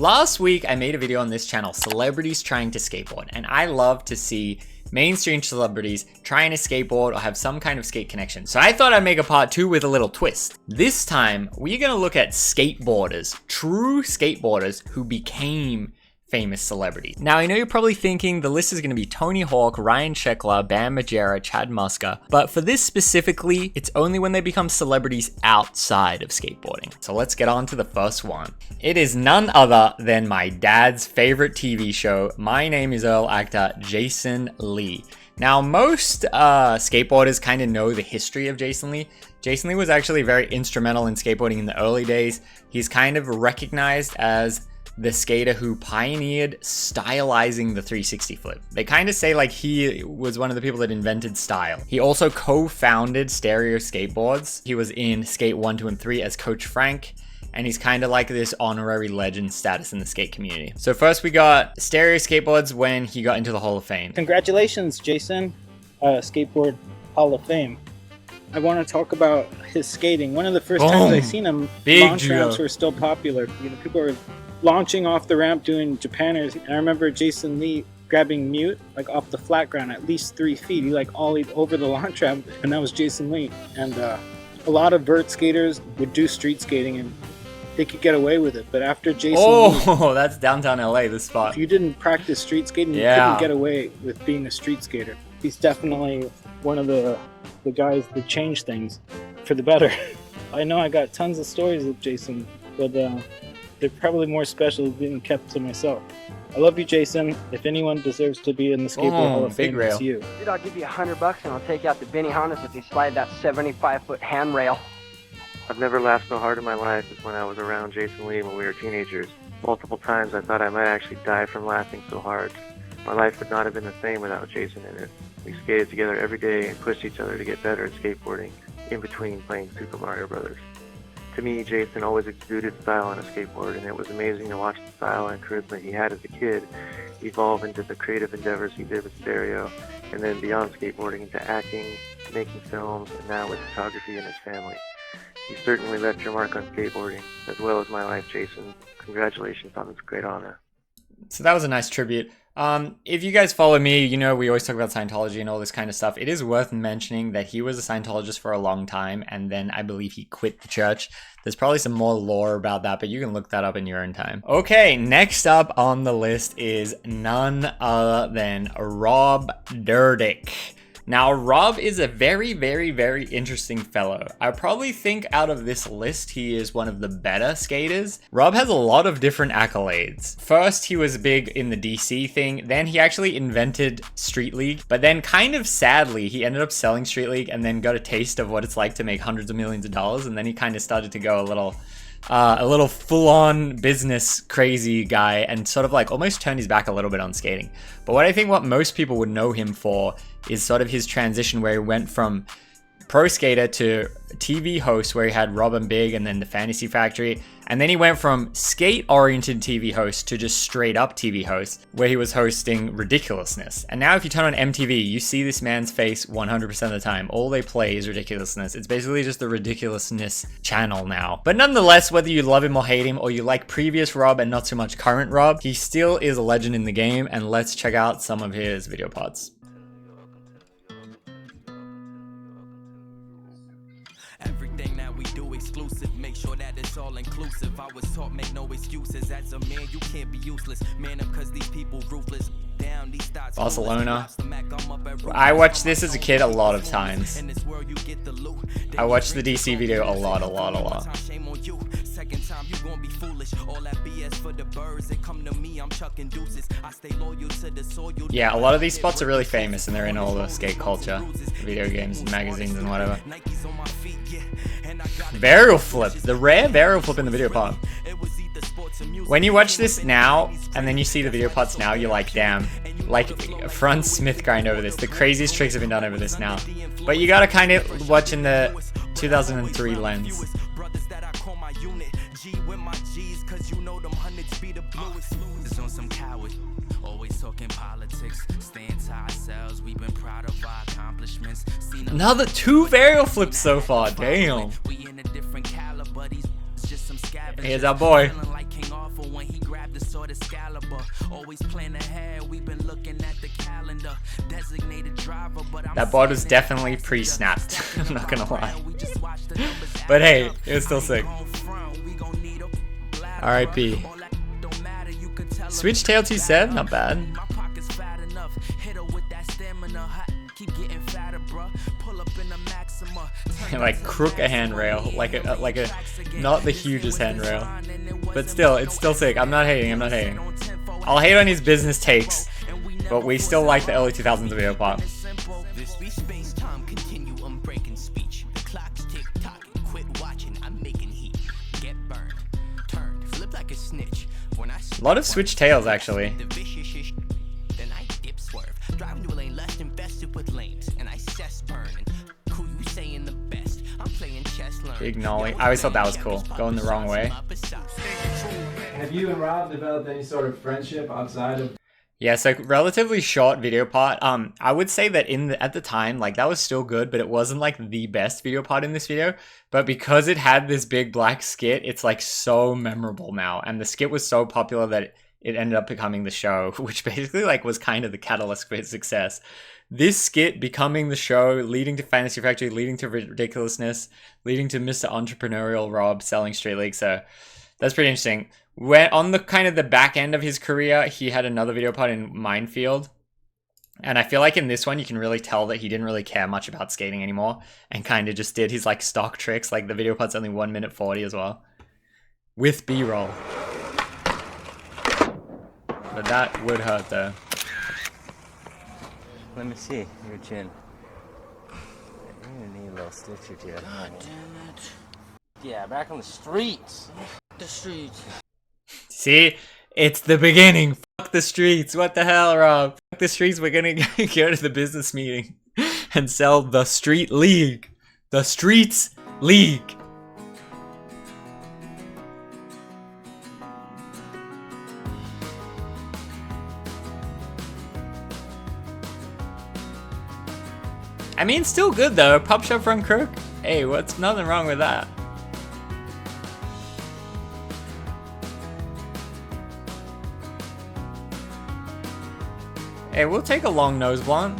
Last week, I made a video on this channel, celebrities trying to skateboard, and I love to see mainstream celebrities trying to skateboard or have some kind of skate connection. So I thought I'd make a part 2 with a little twist. This time, we're gonna look at skateboarders, true skateboarders who became famous celebrities. Now, I know you're probably thinking the list is going to be Tony Hawk, Ryan Sheckler, Bam Margera, Chad Muska, but for this specifically, it's only when they become celebrities outside of skateboarding. So let's get on to the first one. It is none other than my dad's favorite TV show, My Name is Earl actor Jason Lee. Now, most skateboarders kind of know the history of Jason Lee. Jason Lee was actually very instrumental in skateboarding in the early days. He's kind of recognized as the skater who pioneered stylizing the 360 flip. They kind of say like he was one of the people that invented style. He also co-founded Stereo Skateboards. He was in Skate 1, 2, and 3 as Coach Frank, and he's kind of like this honorary legend status in the skate community. So first we got Stereo Skateboards when he got into the Hall of Fame. Congratulations, Jason, Skateboard Hall of Fame. I want to talk about his skating. One of the first times I seen him, launch ramps were still popular. You know, people were launching off the ramp doing Japanners, and I remember Jason Lee grabbing mute like off the flat ground at least 3 feet. He like ollied over the launch ramp, and that was Jason Lee. And a lot of vert skaters would do street skating and they could get away with it, but after Jason Lee, that's downtown LA, this spot. If you didn't practice street skating, you couldn't get away with being a street skater. He's definitely one of the guys that changed things for the better. I know I got tons of stories with Jason, but they're probably more special being kept to myself. I love you, Jason. If anyone deserves to be in the Skateboard Hall of Fame, it's you. Dude, I'll give you $100 and I'll take out the Benny Hondas if you slide that 75-foot handrail. I've never laughed so hard in my life as when I was around Jason Lee when we were teenagers. Multiple times I thought I might actually die from laughing so hard. My life would not have been the same without Jason in it. We skated together every day and pushed each other to get better at skateboarding, in between playing Super Mario Brothers. To me, Jason always exuded style on a skateboard, and it was amazing to watch the style and charisma he had as a kid evolve into the creative endeavors he did with Stereo, and then beyond skateboarding into acting, making films, and now with photography and his family. You certainly left your mark on skateboarding, as well as my life, Jason. Congratulations on this great honor. So that was a nice tribute. If you guys follow me, you know we always talk about Scientology and all this kind of stuff. It is worth mentioning that he was a Scientologist for a long time, and then I believe he quit the church. There's probably some more lore about that, but you can look that up in your own time. Okay, next up on the list is none other than Rob Dyrdek. Now, Rob is a very, very, very interesting fellow. I probably think out of this list, he is one of the better skaters. Rob has a lot of different accolades. First, he was big in the DC thing. Then he actually invented Street League. But then kind of sadly, he ended up selling Street League and then got a taste of what it's like to make hundreds of millions of dollars. And then he kind of started to go a little full-on business crazy guy and sort of like almost turned his back a little bit on skating. But what most people would know him for is sort of his transition where he went from pro skater to TV host, where he had Rob and Big and then the Fantasy Factory. And then he went from skate-oriented TV host to just straight-up TV host, where he was hosting ridiculousness. And now if you turn on MTV, you see this man's face 100% of the time. All they play is ridiculousness. It's basically just the ridiculousness channel now. But nonetheless, whether you love him or hate him, or you like previous Rob and not so much current Rob, he still is a legend in the game, and let's check out some of his video pods. Everything that we do exclusive, make sure that it's all inclusive. I was taught make no excuses. As a man, you can't be useless. Man up cause these people ruthless. Down these thoughts. Barcelona. I watched this as a kid a lot of times. I watched the DC video a lot. Second time you gonna be foolish. All that BS for the birds that come to me, I'm chucking deuces. I stay loyal to the soil. Yeah, a lot of these spots are really famous and they're in all the skate culture, video games and magazines and whatever. Varial flip, the rare varial flip in the video part. When you watch this now and then you see the video parts now, you're like, damn, like front Smith grind over this. The craziest tricks have been done over this now. But you gotta kind of watch in the 2003 lens. Another 2 varial flips so far, damn. just some scavengers. Here's our boy. Feeling like King Arthur when he grabbed the sword Excalibur. Always plan ahead, we've been looking at the calendar. Designated driver, but I'm That bod was definitely pre-snapped. I'm not gonna lie. But hey, it was still sick. R.I.P. Switch tail T7, not bad. Like crook a handrail, like a not the hugest handrail, but still, it's still sick. I'm not hating. I'll hate on his business takes, but we still like the early 2000s video pop. A lot of switch tails actually. Big nollie. I always thought that was cool. Going the wrong way. Have you and Rob developed any sort of friendship outside of? Yeah, so relatively short video part. I would say that at the time, like that was still good, but it wasn't like the best video part in this video. But because it had this big black skit, it's like so memorable now. And the skit was so popular that it ended up becoming the show, which basically like was kind of the catalyst for its success. This skit becoming the show, leading to Fantasy Factory, leading to Ridiculousness, leading to Mr. Entrepreneurial Rob selling Street League. So that's pretty interesting. When on the kind of the back end of his career, he had another video part in Minefield. And I feel like in this one, you can really tell that he didn't really care much about skating anymore and kind of just did his like stock tricks. Like the video part's only 1 minute 40 as well. With B-roll. But that would hurt though. Let me see your chin. You're gonna need a little stitch or two. God damn it. Yeah, back on the streets. The streets. See? It's the beginning. Fuck the streets. What the hell, Rob? Fuck the streets. We're gonna go to the business meeting and sell the Street League. The Streets League. I mean, still good though. Pop shop from Crook. Hey, what's nothing wrong with that? Hey, we'll take a long nose blunt.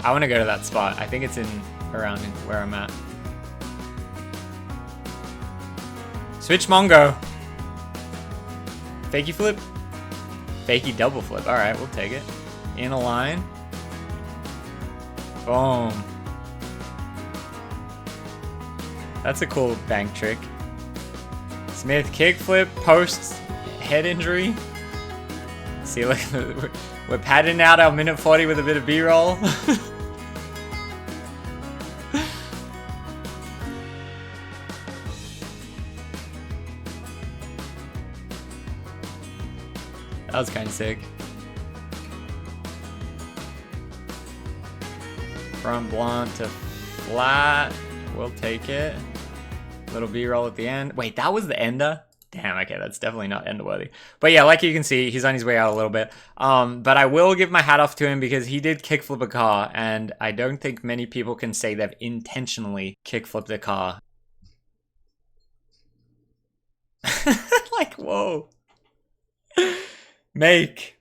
I want to go to that spot. I think it's around where I'm at. Switch Mongo. Fakey flip. Fakey double flip. All right, we'll take it. In a line. Boom. That's a cool bank trick. Smith kickflip, post head injury. See, look, we're padding out our minute 40 with a bit of B-roll. That was kind of sick. Front blunt to flat. We'll take it. Little B-roll at the end. Wait, that was the ender? Damn, okay, that's definitely not ender worthy. But yeah, like you can see, he's on his way out a little bit. But I will give my hat off to him because he did kickflip a car, and I don't think many people can say they've intentionally kickflipped a car. Like, whoa. Make,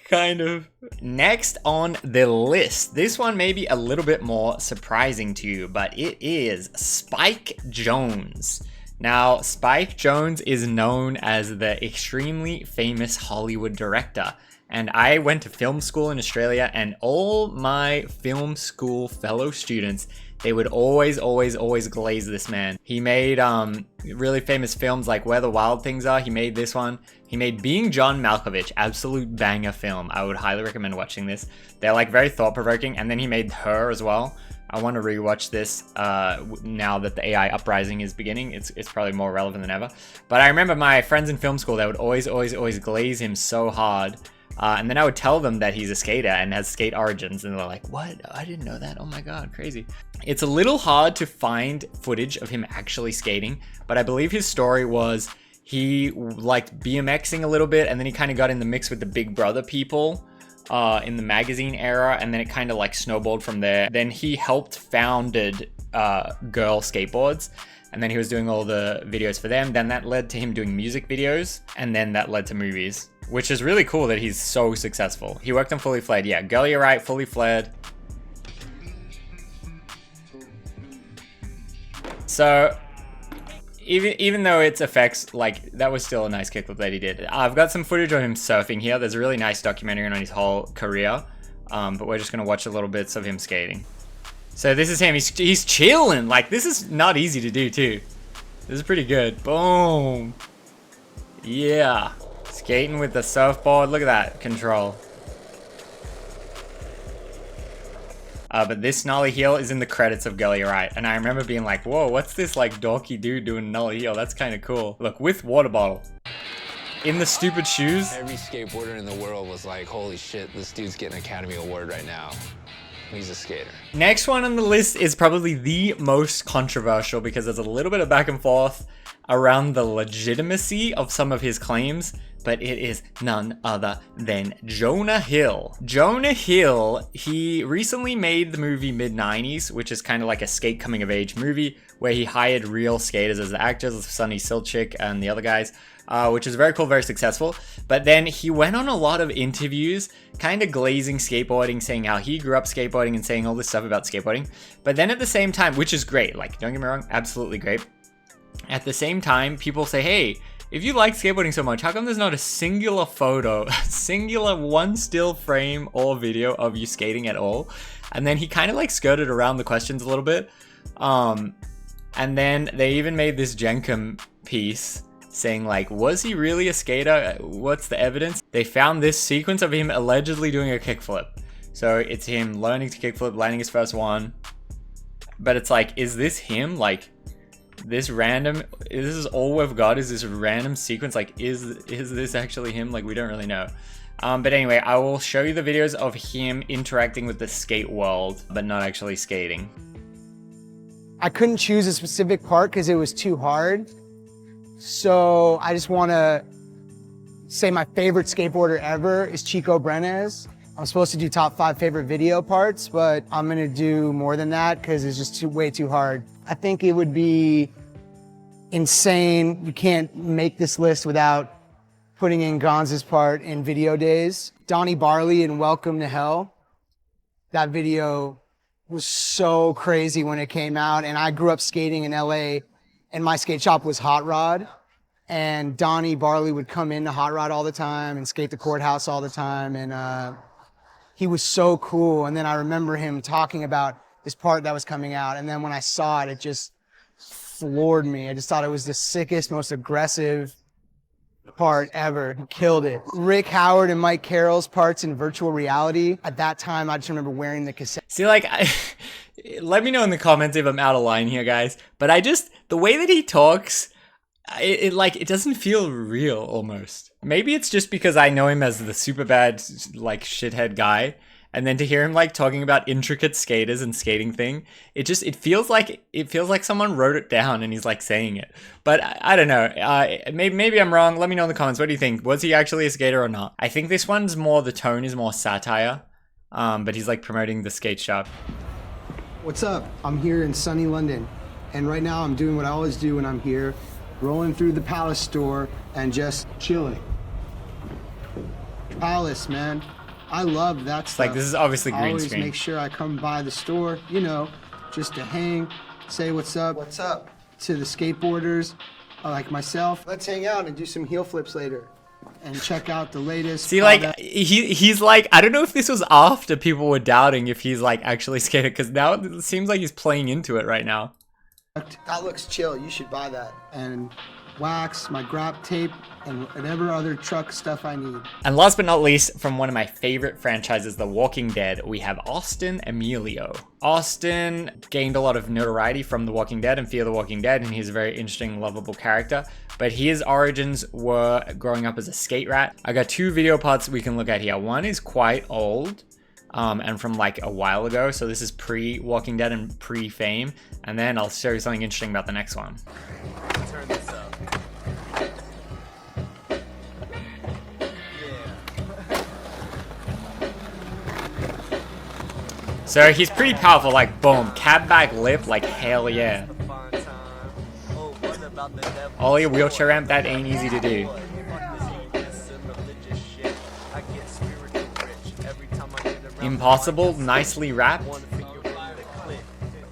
kind of. Next on the list, this one may be a little bit more surprising to you, but it is Spike Jonze. Now, Spike Jonze is known as the extremely famous Hollywood director, and I went to film school in Australia, and all my film school fellow students, they would always glaze this man. He made really famous films like Where the Wild Things Are. He made this one. He made Being John Malkovich, absolute banger film. I would highly recommend watching this. They're like very thought-provoking. And then he made Her as well. I want to rewatch this now that the AI uprising is beginning. It's probably more relevant than ever. But I remember my friends in film school, they would always glaze him so hard. And then I would tell them that he's a skater and has skate origins, and they're like, what? I didn't know that. Oh my god, crazy. It's a little hard to find footage of him actually skating, but I believe his story was he liked BMXing a little bit, and then he kind of got in the mix with the Big Brother people. in the magazine era, and then it kind of like snowballed from there. Then he helped founded Girl Skateboards, and then he was doing all the videos for them. Then that led to him doing music videos, and then that led to movies, which is really cool that he's so successful. He worked on Fully Flared. Yeah, Girl, You're Right, Fully Flared. So even though its effects, like, that was still a nice kickflip that he did. I've got some footage of him surfing here. There's a really nice documentary on his whole career, but we're just gonna watch a little bits of him skating. So this is him. He's chilling. Like, this is not easy to do too. This is pretty good. Boom. Yeah. Skating with the surfboard. Look at that control. But this nollie heel is in the credits of Girl, You're Right. And I remember being like, whoa, what's this like dorky dude doing nollie heel? That's kind of cool. Look, with water bottle. In the stupid shoes. Every skateboarder in the world was like, holy shit, this dude's getting an Academy Award right now. He's a skater. Next one on the list is probably the most controversial because there's a little bit of back and forth around the legitimacy of some of his claims, but it is none other than Jonah Hill. Jonah Hill, he recently made the movie Mid-90s, which is kind of like a skate coming of age movie where he hired real skaters as the actors, Sonny Silchik and the other guys, which is very cool, very successful. But then he went on a lot of interviews, kind of glazing skateboarding, saying how he grew up skateboarding and saying all this stuff about skateboarding. But then at the same time, which is great, like, don't get me wrong, absolutely great. At the same time, people say, hey, if you like skateboarding so much, how come there's not a singular photo, singular one still frame or video of you skating at all? And then he kind of like skirted around the questions a little bit. And then they even made this Jenkem piece saying like, was he really a skater? What's the evidence? They found this sequence of him allegedly doing a kickflip. So it's him learning to kickflip, landing his first one. But it's like, is this him? Like, this is all we've got, is this random sequence. Like, is this actually him? Like, we don't really know. But anyway, I will show you the videos of him interacting with the skate world, but not actually skating. I couldn't choose a specific part because it was too hard. So I just want to say my favorite skateboarder ever is Chico Brenes. I'm supposed to do top 5 favorite video parts, but I'm gonna do more than that because it's just way too hard. I think it would be insane. You can't make this list without putting in Jonze's part in Video Days. Donnie Barley in Welcome to Hell. That video was so crazy when it came out, and I grew up skating in LA, and my skate shop was Hot Rod, and Donnie Barley would come into Hot Rod all the time and skate the courthouse all the time, and he was so cool. And then I remember him talking about this part that was coming out, and then when I saw it, it just floored me. I just thought it was the sickest, most aggressive part ever. He killed it. Rick Howard and Mike Carroll's parts in virtual reality. At that time, I just remember wearing the cassette. See, like, let me know in the comments if I'm out of line here, guys. But the way that he talks, it doesn't feel real almost. Maybe it's just because I know him as the super bad, like, shithead guy. And then to hear him like talking about intricate skaters and skating thing, it feels like someone wrote it down and he's like saying it. But I don't know. Maybe I'm wrong. Let me know in the comments. What do you think? Was he actually a skater or not? I think this one's more, the tone is more satire. But he's like promoting the skate shop. What's up? I'm here in sunny London. And right now I'm doing what I always do when I'm here, rolling through the Palace store and just chilling. Palace, man. I love that stuff. Like, this is obviously green always screen. Make sure I come by the store, you know, just to hang, say what's up to the skateboarders like myself. Let's hang out and do some heel flips later and check out the latest. See, like, he's like, I don't know if this was after people were doubting if he's like actually skated, because now it seems like he's playing into it right now. That looks chill. You should buy that. And wax, my grab tape, and whatever other truck stuff I need. And last but not least, from one of my favorite franchises, The Walking Dead, we have Austin Amelio. Austin gained a lot of notoriety from The Walking Dead and Fear the Walking Dead, and he's a very interesting, lovable character. But his origins were growing up as a skate rat. I got 2 video parts we can look at here. One is quite old, and from like a while ago. So this is pre-Walking Dead and pre-Fame. And then I'll show you something interesting about the next one. Turn this up. So he's pretty powerful, like boom, cab back lip, like hell yeah. Ollie wheelchair ramp, that ain't easy to do. Impossible, nicely wrapped. Oh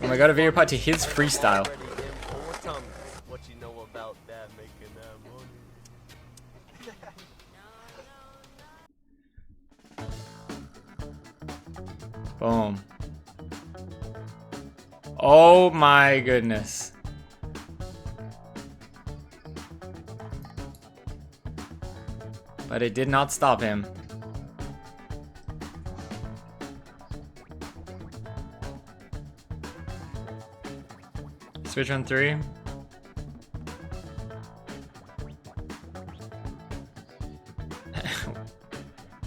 my god, a video part to his freestyle. Boom. Oh my goodness. But it did not stop him. Switch on 3.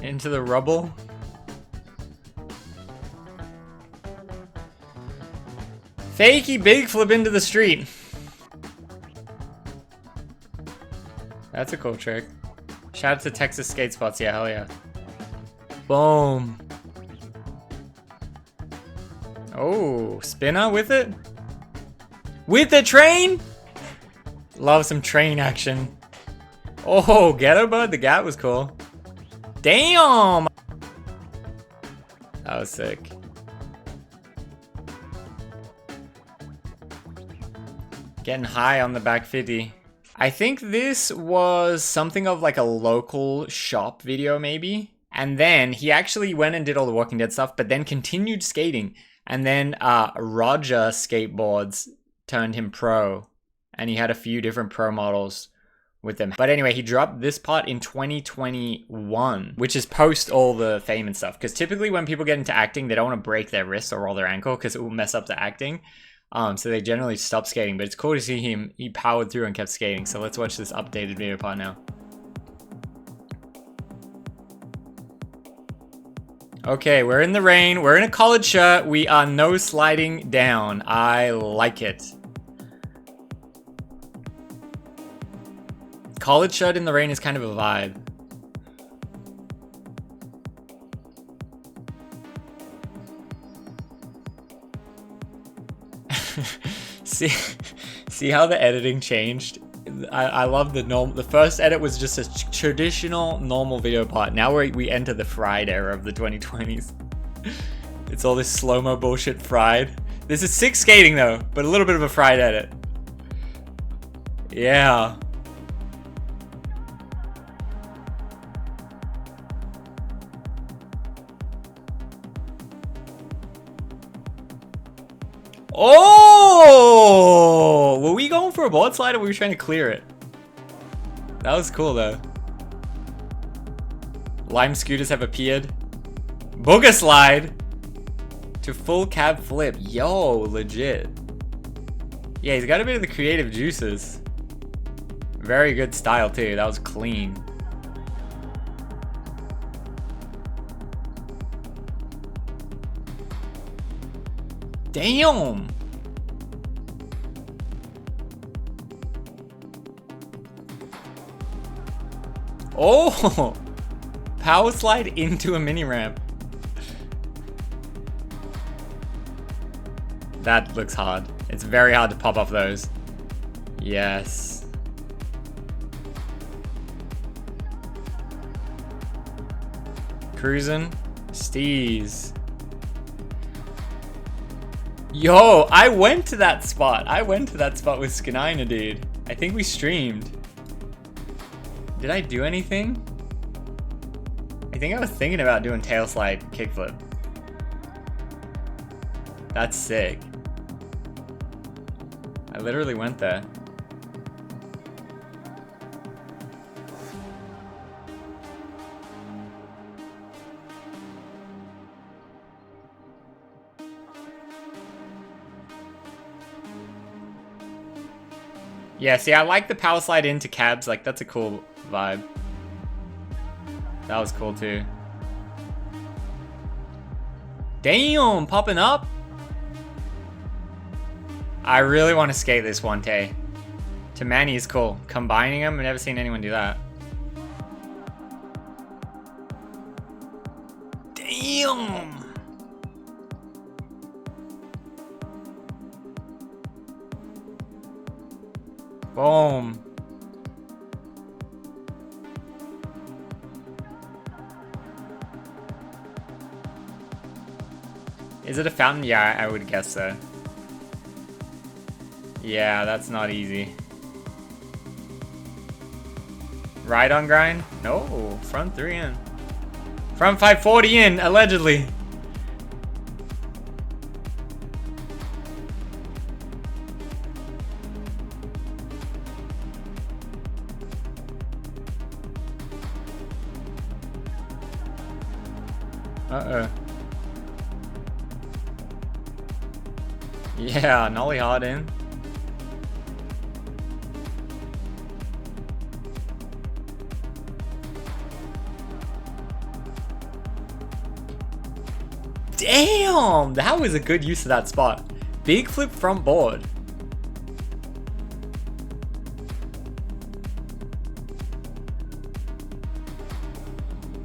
Into the rubble. Fakey big flip into the street. That's a cool trick. Shout out to Texas skate spots, yeah, hell yeah. Boom. Oh, spinner with it? With the train? Love some train action. Oh, ghetto bud, the gap was cool. Damn! That was sick. Getting high on the back 50. I think this was something of like a local shop video maybe. And then he actually went and did all the Walking Dead stuff, but then continued skating. And then Roger Skateboards turned him pro. And he had a few different pro models with them. But anyway, he dropped this part in 2021, which is post all the fame and stuff. Because typically when people get into acting, they don't want to break their wrist or roll their ankle because it will mess up the acting. So they generally stop skating, but it's cool to see him. He powered through and kept skating. So let's watch this updated video part now. Okay, we're in the rain. We're in a collared shirt. We are no sliding down. I like it. Collared shirt in the rain is kind of a vibe. see how the editing changed? I love the first edit was just a traditional normal video part. Now we enter the fried era of the 2020s. It's all this slow-mo bullshit fried. This is sick skating though, but a little bit of a fried edit. Yeah. Oh! Were we going for a board slide or were we trying to clear it? That was cool though. Lime scooters have appeared. Booger slide to full cab flip. Yo, legit. Yeah, he's got a bit of the creative juices. Very good style too. That was clean. Damn! Oh! Power slide into a mini ramp. That looks hard. It's very hard to pop off those. Yes. Cruising. Steez. Yo, I went to that spot. I went to that spot with Skanina, dude. I think we streamed. Did I do anything? I think I was thinking about doing tail slide kickflip. That's sick. I literally went there. Yeah, see, I like the power slide into cabs. Like, that's a cool vibe. That was cool, too. Damn, popping up. I really want to skate this one, Tay. To Manny is cool. Combining them, I've never seen anyone do that. Damn. Boom. Is it a fountain? Yeah, I would guess so. Yeah, that's not easy. Ride on grind? No, front 3 in. Front 540 in, allegedly. Uh-oh. Yeah, nollie hard in. Damn! That was a good use of that spot. Big flip front board.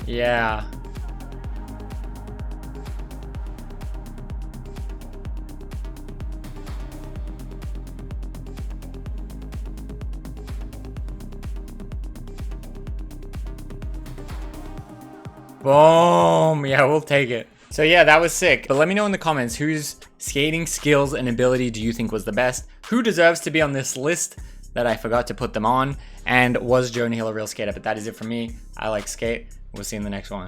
Yeah. Boom! Yeah, we'll take it. So yeah, that was sick. But let me know in the comments whose skating skills and ability do you think was the best? Who deserves to be on this list that I forgot to put them on? And was Jonah Hill a real skater? But that is it for me. I like skate. We'll see you in the next one.